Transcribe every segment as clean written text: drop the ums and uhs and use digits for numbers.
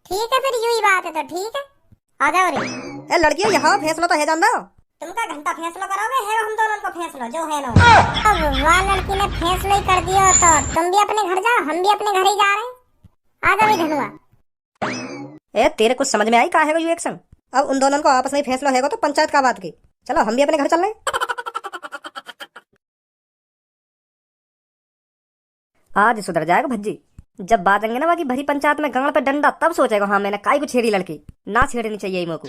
ठीक है फिर यूं ही बात है तो ठीक है, आ जाओ रे। ए लड़कियों यहाँ फैसला तो है जान दो। तुमका घंटा फैसला करोगे है हम दोनों को फैसला जो है ना। अब वह लड़की ने फैसला ही कर दिया तो तुम भी अपने घर जाओ, हम भी अपने घर ही जा रहे हैं। आ जाओ धनुआ। ए तेरे कुछ समझ में आई का है यू एक्शन? अब उन दोनों को आपस में फैसला होगा तो पंचायत का बात की। चलो हम भी अपने घर चल रहे। आज सुधर जाएगा भज्जी। जब बाजेंगे ना बाकी भरी पंचायत में गांड पे डंडा तब सोचेगा हाँ मैंने काई को छेड़ी लड़की ना छेड़नी चाहिए मोको।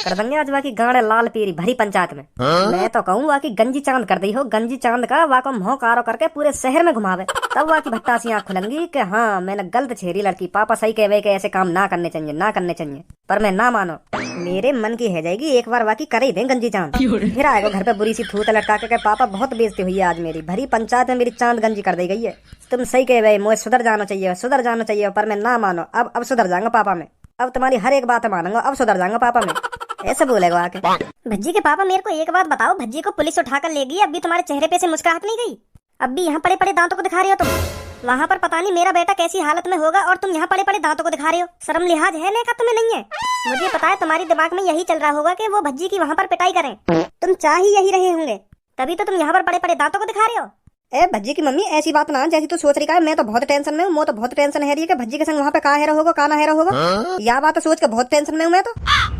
कर देंगे आज बाकी गांड लाल पीरी भरी पंचायत में। मैं तो कहूँ बाकी गंजी चांद कर दी हो, गंजी चांद का वाको मोह कारो करके पूरे शहर में घुमावे तब बाकी भट्टा सी आँख खुलेंगी कि हाँ मैंने गलत छेड़ी लड़की। पापा सही कहे के ऐसे काम ना करने चाहिए ना करने चाहिए, पर मैं ना मानो। मेरे मन की है जाएगी एक बार बाकी कर ही दे गंजी चांद। फिर आएगा घर पे बुरी सी थूत लटका के पापा बहुत बेइज्जती हुई है आज मेरी। भरी पंचायत में मेरी चांद गंजी कर दी गई है। तुम सही कहे भाई, मुझे सुधर जाना चाहिए, पर मैं ना मानो। अब सुधर जाऊंगा पापा में, अब तुम्हारी हर एक बात मानूंगा, अब सुधर जाऊंगा पापा में। ऐसे बोलेगा आके। भज्जी के पापा मेरे को एक बात बताओ, भज्जी को पुलिस उठा कर ले गई, अब भी तुम्हारे चेहरे पे से मुस्कुराहट नहीं गई? अब भी यहाँ पड़े पड़े दांतों को दिखा रहे हो तुम। वहाँ पर पता नहीं मेरा बेटा कैसी हालत में होगा और तुम यहाँ पड़े पड़े दांतों को दिखा रहे हो। शर्म लिहाज है नहीं का तुम्हें? नहीं है? मुझे पता है तुम्हारे दिमाग में यही चल रहा होगा कि वो भज्जी की वहाँ पर पिटाई करें। तुम चाह ही यही रहे होंगे, तभी तो तुम यहाँ पर पड़े पड़े दांतों को दिखा रहे हो। ए भज्जी की मम्मी ऐसी बात ना जैसी तू सोच रही है। मैं तो बहुत टेंशन में हूँ, मैं तो बहुत टेंशन है रही है कि भज्जी के संग वहाँ पे का हेरा होगा का ना हेरा होगा। यह बात सोच के बहुत टेंशन में हूँ मैं तो।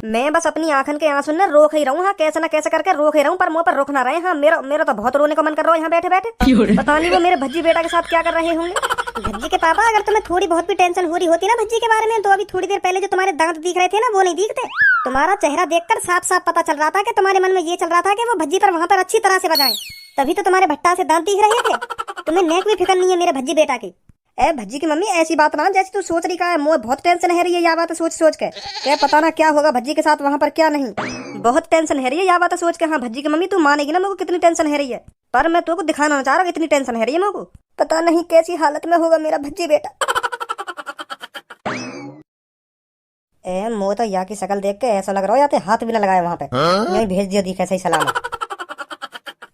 मैं बस अपनी आंखन के आंसू ने रोक ही रहूँ, हाँ कैसे ना कैसे करके रोक ही रहूँ, पर मुँह पर रोक ना रहे। हाँ मेरा तो बहुत रोने का मन कर रहा है यहाँ बैठे बैठे। पता नहीं वो मेरे भज्जी बेटा के साथ क्या कर रहे होंगे। भज्जी के पापा अगर तुम्हें थोड़ी बहुत भी टेंशन हो रही होती ना भज्जी के बारे में तो अभी थोड़ी देर पहले जो तुम्हारे दांत दिख रहे थे ना वो नहीं दिखते। तुम्हारा चेहरा देखकर साफ साफ पता चल रहा था कि तुम्हारे मन में ये चल रहा था कि वो भज्जी पर वहाँ पर अच्छी तरह से बजाएं, तभी तो तुम्हारे भट्टा से दांत दिख रहे थे। तुम्हें नेक भी फिक्र नहीं है मेरे भज्जी बेटा की। ए भज्जी की मम्मी ऐसी बात ना जैसी तू सोच रही का है। मुझे बहुत टेंशन है रही है यह बात सोच सोच के। क्या पता ना क्या होगा भज्जी के साथ वहाँ पर क्या नहीं। बहुत टेंशन है रही है यह बात सोच के। हाँ भज्जी की मम्मी तू मानेगी ना मेरे को कितनी टेंशन है रही है, पर मैं तो दिखाना ना चाह रहा इतनी टेंशन है रही है मेरे को। पता नहीं कैसी हालत में होगा मेरा भज्जी बेटा। ए मो तो या की शक्ल देख के ऐसा लग रहा है याते हाथ भी ना लगाए वहाँ पे, यही भेज दिया दिखे सही सलामत।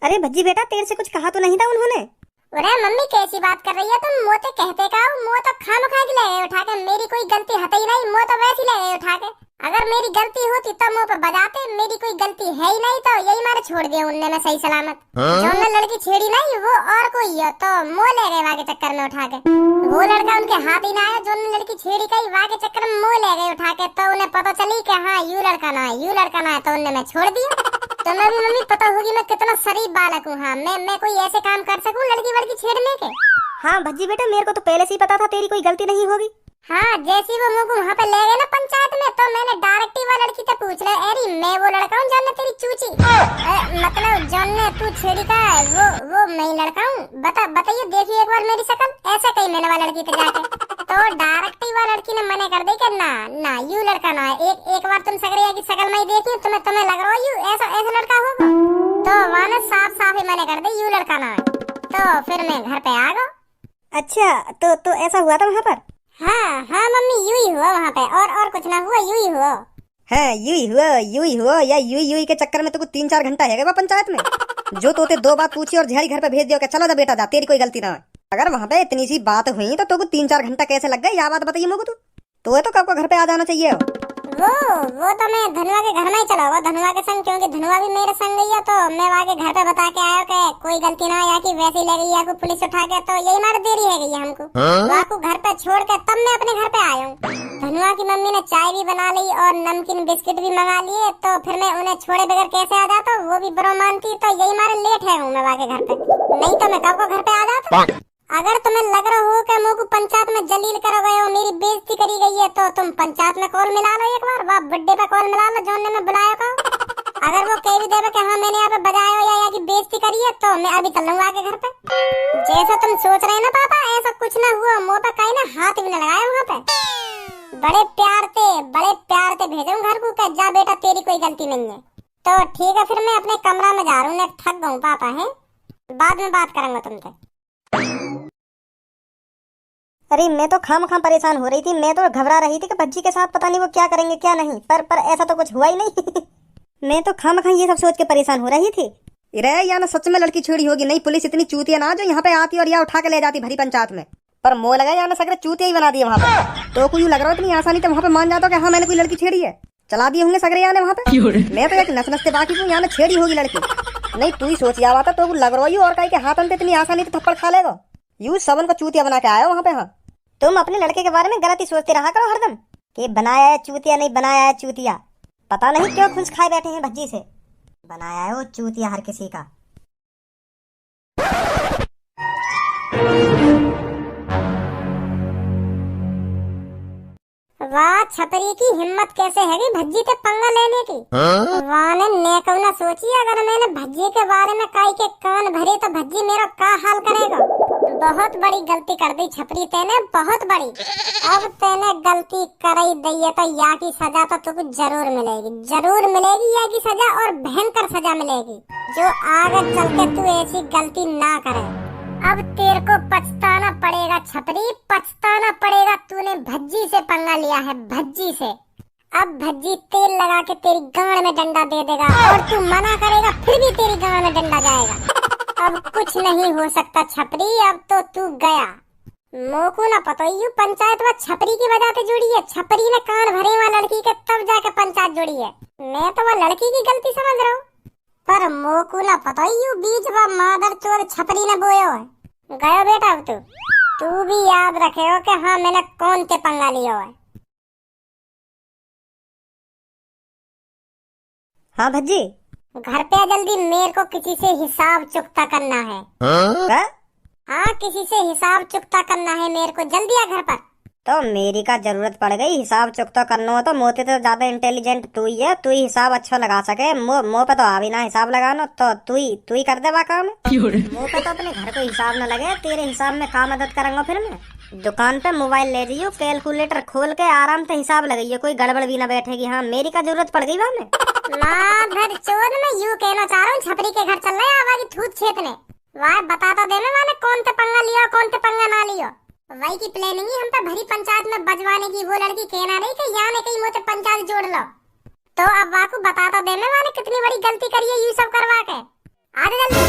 अरे भज्जी बेटा तेरे से कुछ कहा तो नहीं था उन्होंने? अरे मम्मी कैसी बात कर रही है तुम? मोते कहते का मो तो खामखा के ले उठा के, मेरी कोई गलती हट ही नहीं, मो तो वैसी ले उठा के। अगर मेरी गलती होती तो मुंह पे बजाते, मेरी कोई गलती है ही नहीं तो यही मारे छोड़ दिया उनने मैं सही सलामत। जो उन्होंने लड़की छेड़ी नहीं वो और कोई है तो मुंह ले गए वाके चक्कर में उठा के। वो लड़का उनके हाथ ही ना आया जो उन्होंने लड़की छेड़ी कही वाके चक्कर में मुंह ले गए उठा के, तो उन्हें पता चली कि हाँ यू लड़का ना है तो उन्हें मैं छोड़ दिया। तो मैं भी मम्मी पता होगी मैं कितना शरीफ बालक हूँ। हाँ मैं कोई ऐसे काम कर सकूँ लड़की वड़की छेड़ने के? हाँ भज्जी बेटा मेरे को तो पहले से ही पता था तेरी कोई गलती नहीं होगी। हाँ जैसी वो मुझको वहाँ पे ले गए ना पंचायत में तो मैंने डायरेक्ट ही वो लड़की से पूछ लिया, अरे मैं वो लड़का हूँ जानने तेरी चूची मतलब जानने तू छेड़ी का वो मैं लड़का हूँ। बताइए देखिए एक बार मेरी शक्ल, ऐसे कही मैंने वो लड़की से जाके। तो डायरेक्ट ही वो लड़की ने मना कर दी कि ना यू लड़का ना है। एक बार तुम सकरिया की शक्ल में ही देखी तुम्हें लग रहा है यू ऐसा लड़का होगा, तो वहाँ ने साफ साफ ही मना कर दी यू लड़का ना है। तो फिर मैं घर पे आ गया। अच्छा तो ऐसा हुआ था वहाँ पर? हाँ मम्मी यूं ही हुआ वहाँ पे, और कुछ ना हुआ, यूं ही हुआ। हाँ यूं ही हुआ या यूं के चक्कर में तो कुछ 3-4 घंटा है वह पंचायत में। जो तोते 2 बात पूछी और झेरी घर पे भेज दिया चलो जा बेटा जा तेरी कोई गलती ना है। अगर वहाँ पे इतनी सी बात हुई तो 3-4 घंटा कैसे लग गए यह बात बताइए मुझको। तो कब को घर पे आ जाना चाहिए। वो तो मैं धनुआ के घर में ही चला हुआ, धनुआ के संग, क्योंकि धनुआ भी मेरे संग गई है तो मैं वहाँ के घर पे बता के आया कि कोई गलती ना या कि वैसे ही ले गई या को पुलिस उठा के, तो यही मार देरी है गई हमको। वहाँ को घर पे छोड़ के तब मैं अपने घर पे आया हूँ। धनुआ की मम्मी ने चाय भी बना ली और नमकीन बिस्किट भी मंगा लिए, तो फिर मैं उन्हें छोड़े बगैर कैसे आ जाता, वो भी बड़ो मानती, तो यही मारे लेट है हूँ मैं वहाँ के घर पे, नहीं तो मैं कब को घर पे आ जाता। अगर तुम्हें लग रहा हो कि मुझको पंचायत में जलील करो गए हो, मेरी बेइज्जती करी गई है, तो तुम पंचायत में कॉल मिला लो एक बार, वाह बर्थडे पे कॉल मिला लो जोन ने मैं बुलाया था। अगर वो कह भी देवे कि हाँ मैंने यहाँ पे बजाया हो या की बेइज्जती करी है तो मैं अभी चल लूंगा आके घर पे। जैसा तुम सोच रहे ना पापा ऐसा कुछ ना हुआ, मुँह पे कहीं ना हाथ भी न लगाया वहाँ पे। बड़े प्यार से भेजूं घर को कि जा बेटा तेरी कोई गलती नहीं है। तो ठीक है फिर मैं अपने कमरा में जा रहा हूँ, थक गऊँ पापा है, बाद में बात करूंगा तुमसे। अरे मैं तो खाम परेशान हो रही थी, मैं तो घबरा रही थी कि भज्जी के साथ पता नहीं वो क्या करेंगे क्या नहीं, पर ऐसा तो कुछ हुआ ही नहीं। मैं तो खाम ये सब सोच के परेशान हो रही थी। रे या ना सच में लड़की छेड़ी होगी, नहीं पुलिस इतनी चूतिया ना जो यहाँ पे आती और या उठा के ले जाती भरी पंचायत में। पर मोह लगा या सगरे चूतिया ही बना दिए वहाँ पे। तो को यूं लग रहा है इतनी आसानी से वहाँ पे मान जाता कि हाँ मैंने कोई लड़की छेड़ी है, चला दिए होंगे सगरे याने वहाँ पे। मैं तो एक नस नसते बाकी हूँ, यहाँ छेड़ी होगी लड़की। नहीं तू ही सोच जावा था तो लग रहा है और कहीं के हाथ अंत इतनी आसानी से थप्पड़ खा लेगा। यूं सबन को चूतिया बना के आया वहाँ पे। हाँ तुम अपने लड़के के बारे में गलत ही सोचते रहा करो हरदम कि बनाया है चूतिया, नहीं बनाया है चूतिया। पता नहीं क्यों खुश खाए बैठे हैं भज्जी से, बनाया है वो चूतिया हर किसी का। वाह छपरी की हिम्मत कैसे है भज्जी के पंगा लेने की। वाह ने नेकवना सोची अगर मैंने भज्जी के बारे में काई के कान भरे तो भज्जी मेरा का हाल करेगा। बहुत बड़ी गलती कर दी छपरी तेने, बहुत बड़ी। अब तेने गलती कराई दी तो या की सजा तो तुझको जरूर मिलेगी, जरूर मिलेगी या की सजा, और भयंकर सजा मिलेगी जो आगे चल के तू ऐसी गलती ना करे। अब तेरे को पछताना पड़ेगा छपरी, पछताना पड़ेगा। तूने भज्जी से पंगा लिया है, भज्जी से। अब भज्जी तेल लगा के तेरी गांड में डंडा दे देगा और तू मना करेगा फिर भी तेरी गांड में डंडा जाएगा। अब कुछ नहीं हो सकता छपरी, अब तो तू गया। मोको ना पता यू पंचायत में छपरी की वजह से जुड़ी है। छपरी ने कान भरे वहाँ लड़की के तब जाके पंचायत जुड़ी है। मैं तो वह लड़की की गलती समझ रहा हूँ, पर मोको ना पता यू बीच वह मादर चोर छपरी ने बोयो है। गयो बेटा अब तू भी याद रखे हो कि हाँ मैंने कौन के पंगा लिया है। हाँ भज्जी घर पे जल्दी, मेरे को किसी से हिसाब चुकता करना है। हाँ किसी से हिसाब चुकता करना है मेरे को, जल्दी आ घर पर। तो मेरी का जरूरत पड़ गई हिसाब चुकता करना हो तो मोते तो ज्यादा इंटेलिजेंट तू ही है, तू ही हिसाब अच्छा लगा सके। मुँह पे तो आ भी ना हिसाब लगाना, तो तू ही कर दे काम। मुँह पे तो अपने घर को हिसाब न लगे, तेरे हिसाब में का मदद करूंगा फिर मैं। दुकान पे मोबाइल ले जाइयो, कैलकुलेटर खोल के आराम से हिसाब लगाइयो, कोई गड़बड़ भी ना बैठेगी। हाँ मेरी का जरूरत पड़ गई वहाँ में। माधर चोर मैं यूँ कहना चाह रहा हूँ छपरी के घर चल रहे हैं आवाज़ थूत छेतने। वाह बता तो दे मैंने कौन से पंगा लिया कौन से पंगा ना लिया। वही की प्लानिंग ही हम पे भरी पंचायत में बजवाने की। वो लड़की कहना रही कि यहाँ ने कहीं मुझे पंचायत जोड़ लो। तो अब वाकू बता तो दे मैंने कितनी बड़ी गलती करी है ये सब करवा के। आ जा जल्दी।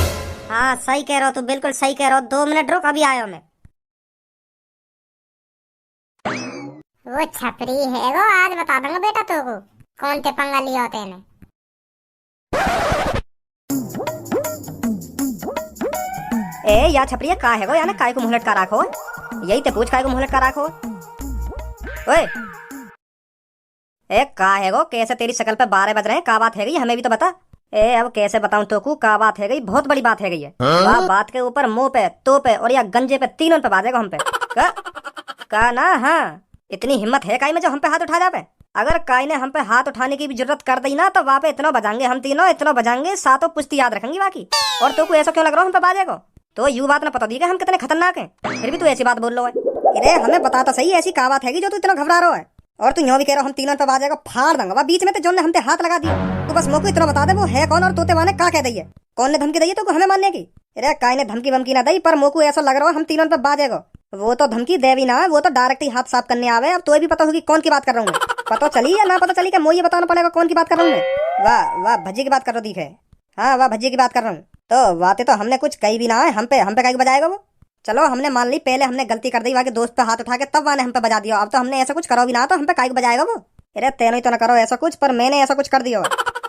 हाँ सही कह रहा हो, तू बिल्कुल सही कह रहा हो। 2 मिनट रुक, अभी आया मैं। वो छपरी है वो, आज बता दूंगा बेटा तुमको कौन से पंगा लिया होते हैं। ए या छपरिया का है वो, या ना काय को मुहलट का राखो, यही ते पूछ काय को मुहलट का राखो। ओए ए का है वो, कैसे तेरी शकल पे 12 बज रहे हैं, का बात है गई हमें भी तो बता। ए अब कैसे बताऊं तो को का बात है गई, बहुत बड़ी बात है गई है। वाह बात के ऊपर मुंह पे, तो पे और या गंजे पे, तीनों पे बाजेगा हम पे। का ना हाँ इतनी हिम्मत है काई में जो हम पे हाथ उठा जावे। अगर काई ने हम पे हाथ उठाने की भी जरूरत कर दी ना तो वहाँ पे इतना बजाएंगे हम तीनों, इतना बजाएंगे सातों पुश्ती याद रखेंगी बाकी। और तो को ऐसा क्यों लग रहा हम पे बाजेगा, तो यू बात ना पता दी हम कितने खतरनाक हैं, फिर भी तू ऐसी बात बोल रहा है। अरे हमें बता तो सही ऐसी का बात है जो तू इतना घबरा रहा है। और तू यूं भी कह रहा हम तीनों पे बाजेगा, फाड़ दूंगा बीच में। तो जो ने हम पे हाथ लगा दिया तो बस मोको इतना बता दे वो है कौन, और तोते वाने का कह दी है, कौन ने धमकी दी है तो हमें मानने की। अरे काय ने धमकी वमकी ना दी, पर मोको ऐसा लग रहा है हम तीनों पे बाजेगा। वो तो धमकी दे भी ना, वो तो डायरेक्ट ही हाथ साफ करने आवे। अब तो भी पता होगी कौन की बात कर रहा हूँ, पता चली या ना पता चली क्या मुझे बताना पड़ेगा कौन की बात कर रहा हूँ मैं। वाह वाह भज्जी की बात कर रहा दिखे। हाँ वाह भज्जी की बात कर रहा हूँ। तो बातें तो हमने कुछ कही भी ना है, हम पे कहीं बजाएगा वो। चलो हमने मान ली पहले हमने गलती कर दी, वहाँ के दोस्त पे हाथ उठा के तब वाने हम पे बजा दिया। अब तो हमने ऐसा कुछ करो भी ना तो हम पे काहे बजाएगा वो। अरे तेनो ही तो ना करो ऐसा कुछ, पर मैंने ऐसा कुछ कर दिया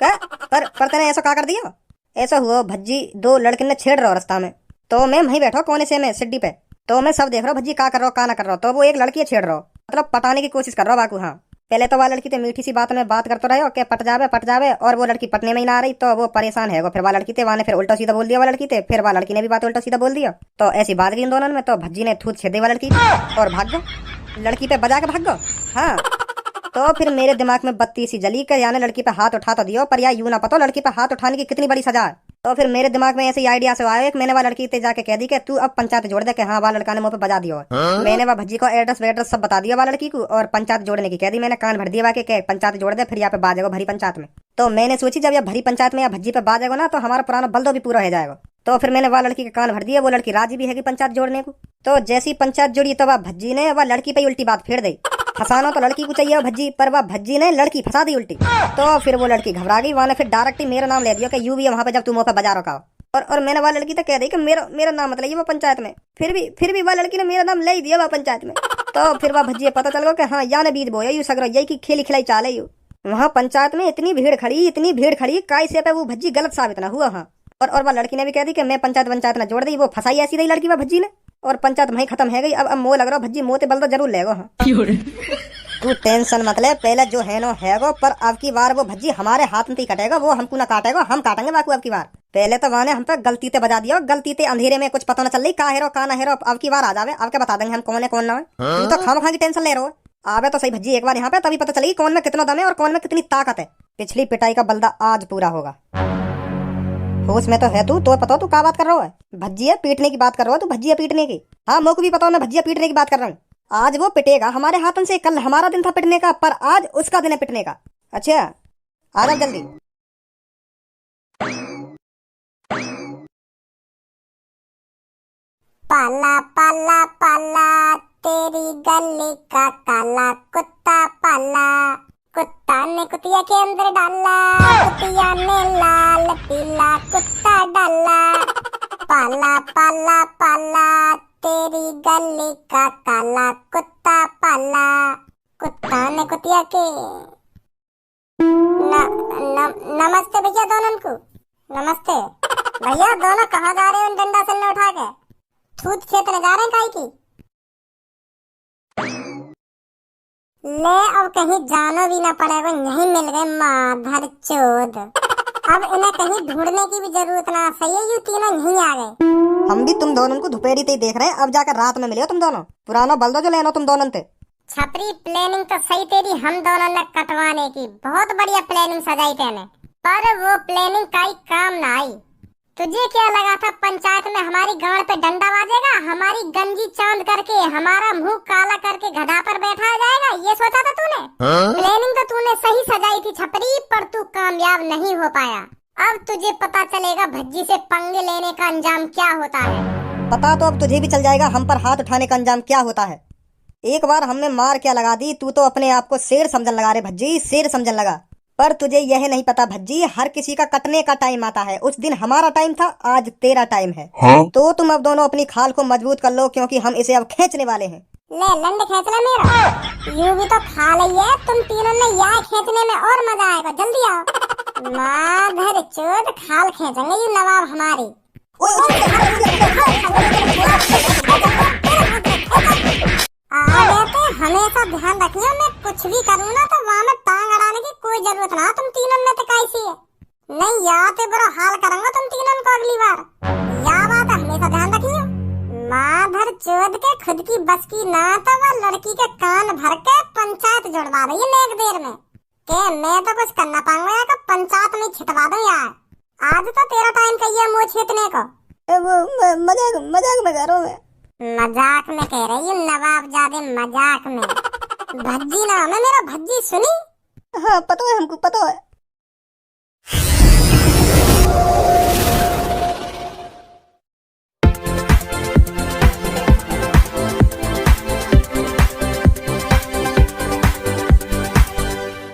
पर तेने ऐसा क्या कर दिया। ऐसा हुआ भज्जी 2 लड़के ने छेड़ रहा रास्ता में, तो मैं वहीं बैठा कोने से में सिड्डी पे, तो मैं सब देख रहा हूँ भज्जी का कर रहा हो का ना कर रहा हो। तो वो एक लड़की छेड़ रहा हो, मतलब पटाने की कोशिश कर रहा हो बाकू। हाँ पहले तो वह लड़की तो मीठी सी बात में बात करते रहे कि पट जावे, और वो लड़की पटने में ही ना आ रही तो वो परेशान है। फिर वह लड़की थे वाने फिर उल्टा सीधा बोल दिया वह लड़की थे, फिर वह लड़की ने भी बात उल्टा सीधा बोल दिया। तो ऐसी बात गई इन दोनों में, तो भज्जी ने थूत छेद दी वह लड़की और भाग गो, लड़की पे बजा के भाग गो। हाँ तो फिर मेरे दिमाग में बत्ती सी जली कि यानी लड़की पे हाथ उठा तो दियो, पर या यूं ना पता लड़की पे हाथ उठाने की कितनी बड़ी सजा है। तो फिर मेरे दिमाग में ऐसे आइडिया से आया कि मैंने वह लड़की ते जाके कह दी कि तू अब पंचायत जोड़ दे कि हाँ वह लड़का ने मुंह पे बजा दिया। मैंने वह भज्जी को एड्रेस सब बता दिया वह लड़की को, और पंचायत जोड़ने की कह दी मैंने, कान भर दिया वाके के पंचायत जोड़ दे, फिर यहाँ पे बाजेगा भरी पंचायत में। तो मैंने सोची जब यह भरी पंचायत में या भज्जी पे बाजेगा ना तो हमारा पुराना बलदो भी पूरा हो जाएगा। तो फिर मैंने वह लड़की के कान भर दिया, वो लड़की राजी भी है पंचायत जोड़ने को। तो जैसी पंचायत जोड़ी तो वह भज्जी ने वह लड़की पे उल्टी बात फेर दी। फंसाना तो लड़की को चाहिए भज्जी, पर वह भज्जी ने लड़की फंसा दी उल्टी। तो फिर वो लड़की घबरा गई, वहां फिर डायरेक्ट ही मेरा नाम ले दिया कि यू भी है वहां पे जब तुम मुंह पे बजा रखा। और मैंने वाली लड़की तो कह दी कि मेरा मेरा नाम मतलब ये वो पंचायत में, फिर भी वह लड़की ने मेरा नाम ले ही दिया वह पंचायत में। तो फिर वह भज्जी पता चल गया कि हाँ या ने बीज बोया यू सगरो यही की खेली खिलाई चाल है यू। वहाँ पंचायत में इतनी भीड़ खड़ी काई से पे वो भज्जी गलत साबित ना हुआ। हाँ और वह लड़की ने भी कह दी कि मैं पंचायत ना जोड़ दी, वो फंसाई ऐसी रही लड़की वह भज्जी ने, और पंचायत वहीं खत्म है गई। अब मोह लग रहा भज्जी मोते बल तो जरूर लेगो। हाँ तू टेंशन मत ले, पहले जो है नो हैगो, पर अब की बार वो भज्जी हमारे हाथ में ही कटेगा, वो हमको ना काटेगा, हम काटेंगे बाकू अब की बार। पहले तो वाने हम पे गलती ते बजा दिया, गलती ते अंधेरे में कुछ पता न चल रही का हेरो का ना हेरो। अब की बार आ जावे, अब के बता देंगे हम कौन है कौन ना है। तू तो खाम खा की टेंशन ले रहे हो, आवे तो सही भज्जी एक बार यहाँ पे, तभी पता चलेगी कौन में कितना दम है और कौन में कितनी ताकत है। पिछली पिटाई का बलदा आज पूरा होगा। होश में तो है तू, तो पता तू क्या बात कर रहा है? भज्जिया पीटने की बात कर रहा है तू, भज्जिया पीटने की? हाँ मोको भी पता, मैं भज्जिया पीटने की बात कर रहा हूँ। आज वो पिटेगा हमारे हाथों से, कल हमारा दिन था पिटने का, पर आज उसका दिन है पिटने का। अच्छा आ जाओ जल्दी। पाला पाला पाला तेरी गली का काला कुत्ता पाला, कुत्ता ने कुतिया के अंदर डाला, कुतिया ने लाल पीला कुत्ता डाला। पाला पाला पाला तेरी गली का काला कुत्ता पाला, कुत्ता ने कुतिया के नमस्ते भैया दोनों को। नमस्ते भैया, दोनों कहाँ जा रहे हो डंडा से न उठा के? छूत खेतने जा रहे हैं काई की? ले अब कहीं जानो भी ना पड़ेगा, यहीं मिल गए माधर चोद। अब इन्हें कहीं ढूंढने की भी जरूरत ना, सही है यू तीनों यहीं आ गए। हम भी तुम दोनों को दोपहरी ते देख रहे हैं, अब जाकर रात में मिले हो तुम दोनों। पुराना बलदो जो लेनो तुम दोनों थे। छपरी प्लानिंग तो सही तेरी, हम दोनों ने कटवाने की बहुत बढ़िया प्लानिंग सजाई तेने, पर वो प्लानिंग काई काम ना आई। तुझे क्या लगा था पंचायत में हमारी गांड पे डंडा बाजेगा, हमारी गंजी चांद करके हमारा मुंह काला करके गधा पर बैठा जाएगा, ये सोचा था तूने? प्लानिंग तो तूने सही सजाई थी छपरी, पर तू कामयाब नहीं हो पाया। अब तुझे पता चलेगा भज्जी से पंगे लेने का अंजाम क्या होता है। पता तो अब तुझे भी चल जाएगा हम पर हाथ उठाने का अंजाम क्या होता है। एक बार हमने मार क्या लगा दी, तू तो अपने आप को शेर समझने लगा रे भज्जी, शेर समझने लगा। पर तुझे यह नहीं पता भज्जी, हर किसी का कटने का टाइम आता है। उस दिन हमारा टाइम था, आज तेरा टाइम है। तो तुम अब दोनों अपनी खाल को मजबूत कर लो, क्योंकि हम इसे अब खींचने वाले हैं। ले लंड खींच ले मेरा, यूं भी तो खाल ही है, तुम तीनों ने यहाँ खींचने में और मजा आएगा, जल्दी आओ। माधर चोद खाल खींचेंगे यू नवाब हमारी। हमेशा ध्यान रखियो, मैं कुछ भी करूँ ना तो वहाँ में टांग अड़ाने की कोई जरूरत ना, तुम तीनों में तो कैसी है नहीं, यहाँ ते बुरा हाल करूंगा तुम तीनों को अगली बार, यह बात हमेशा ध्यान रखियो। माधर चोद के खुद की बस की ना तो वह लड़की के कान भर के पंचायत जुड़वा रही है एक देर में, के मैं तो कुछ करना पाऊंगा या पंचायत में छिटवा दूं यार। आज तो तेरा टाइम कहिए मुँह छीटने को। मजाक में कह रहा हूँ मैं। मजाक में कह रही हूँ नवाब जादे, मजाक में। भज्जी नाम है मेरा, भज्जी सुनी? हाँ पता है हमको, पता है।